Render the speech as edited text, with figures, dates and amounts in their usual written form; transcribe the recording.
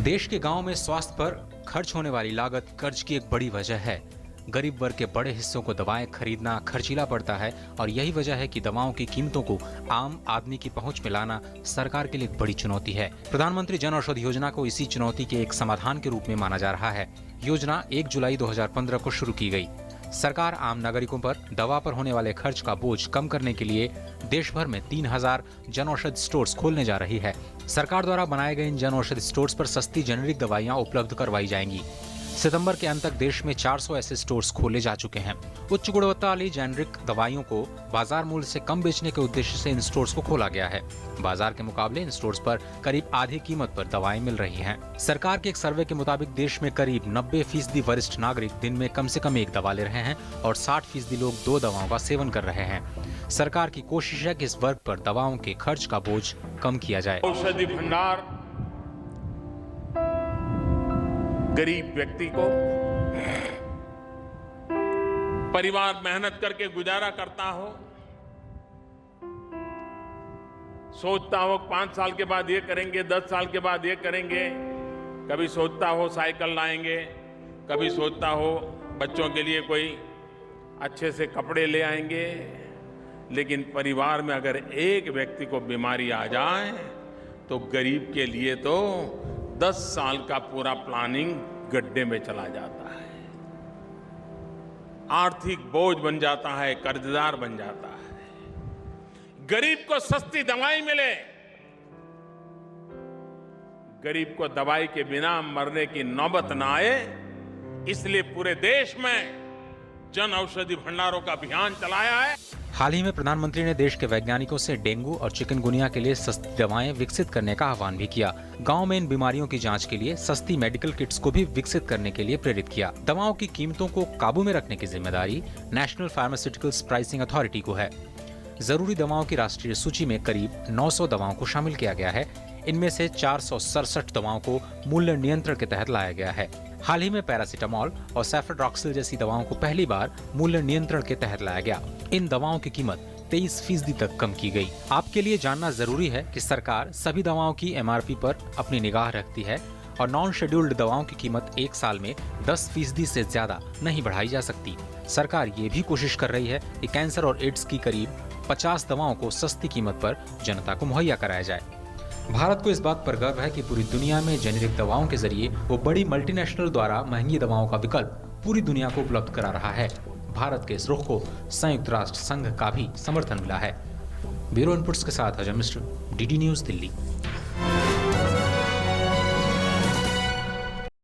देश के गांव में स्वास्थ्य पर खर्च होने वाली लागत कर्ज की एक बड़ी वजह है। गरीब वर्ग के बड़े हिस्सों को दवाएं खरीदना खर्चीला पड़ता है और यही वजह है कि दवाओं की कीमतों को आम आदमी की पहुंच में लाना सरकार के लिए एक बड़ी चुनौती है। प्रधानमंत्री जन औषधि योजना को इसी चुनौती के एक समाधान के रूप में माना जा रहा है। योजना 1 जुलाई 2015 को शुरू की गई। सरकार आम नागरिकों पर दवा पर होने वाले खर्च का बोझ कम करने के लिए देश भर में 3000 जन औषधि स्टोर्स खोलने जा रही है। सरकार द्वारा बनाए गए इन जन औषधि स्टोर्स पर सस्ती जेनेरिक दवाइयां उपलब्ध करवाई जाएंगी। सितंबर के अंत तक देश में 400 ऐसे स्टोर्स खोले जा चुके हैं। उच्च गुणवत्ता वाली जेनेरिक दवाइयों को बाजार मूल्य से कम बेचने के उद्देश्य से इन स्टोर्स को खोला गया है। बाजार के मुकाबले इन स्टोर्स पर करीब आधी कीमत पर दवाएं मिल रही हैं। सरकार के एक सर्वे के मुताबिक देश में करीब 90% वरिष्ठ नागरिक दिन में कम से कम एक दवा ले रहे हैं और 60% लोग 2 दवाओं का सेवन कर रहे हैं। सरकार की कोशिश है कि इस वर्ग पर दवाओं के खर्च का बोझ कम किया जाए। औषधि भंडार गरीब व्यक्ति को, परिवार मेहनत करके गुजारा करता हो, सोचता हो 5 साल के बाद ये करेंगे, 10 साल के बाद ये करेंगे, कभी सोचता हो साइकिल लाएंगे, कभी सोचता हो बच्चों के लिए कोई अच्छे से कपड़े ले आएंगे, लेकिन परिवार में अगर एक व्यक्ति को बीमारी आ जाए तो गरीब के लिए तो 10 साल का पूरा प्लानिंग गड्ढे में चला जाता है, आर्थिक बोझ बन जाता है, कर्जदार बन जाता है। गरीब को सस्ती दवाई मिले, गरीब को दवाई के बिना मरने की नौबत ना आए, इसलिए पूरे देश में जन औषधि भंडारों का अभियान चलाया है। हाल ही में प्रधानमंत्री ने देश के वैज्ञानिकों से डेंगू और चिकनगुनिया के लिए सस्ती दवाएं विकसित करने का आह्वान भी किया। गांव में इन बीमारियों की जांच के लिए सस्ती मेडिकल किट्स को भी विकसित करने के लिए प्रेरित किया। दवाओं की कीमतों को काबू में रखने की जिम्मेदारी नेशनल फार्मास्यूटिकल्स प्राइसिंग अथॉरिटी को है। जरूरी दवाओं की राष्ट्रीय सूची में करीब 900 दवाओं को शामिल किया गया है। इनमें से 467 दवाओं को मूल्य नियंत्रण के तहत लाया गया है। हाल ही में पैरासीटामोल और सेफ्रोडॉक्सिल जैसी दवाओं को पहली बार मूल्य नियंत्रण के तहत लाया गया। इन दवाओं की कीमत 23% तक कम की गई। आपके लिए जानना जरूरी है कि सरकार सभी दवाओं की MRP पर अपनी निगाह रखती है और नॉन शेड्यूल्ड दवाओं की कीमत 1 साल में 10% से ज्यादा नहीं बढ़ाई जा सकती। सरकार ये भी कोशिश कर रही है कि कैंसर और एड्स की करीब 50 दवाओं को सस्ती कीमत पर जनता को मुहैया कराया जाए। भारत को इस बात पर गर्व है कि पूरी दुनिया में जेनेरिक दवाओं के जरिए वो बड़ी मल्टीनेशनल द्वारा महंगी दवाओं का विकल्प पूरी दुनिया को उपलब्ध करा रहा है। भारत के इस रुख को संयुक्त राष्ट्र संघ का भी समर्थन मिला है। ब्यूरो इनपुट्स के साथ अजय मिश्र, DD न्यूज़, दिल्ली।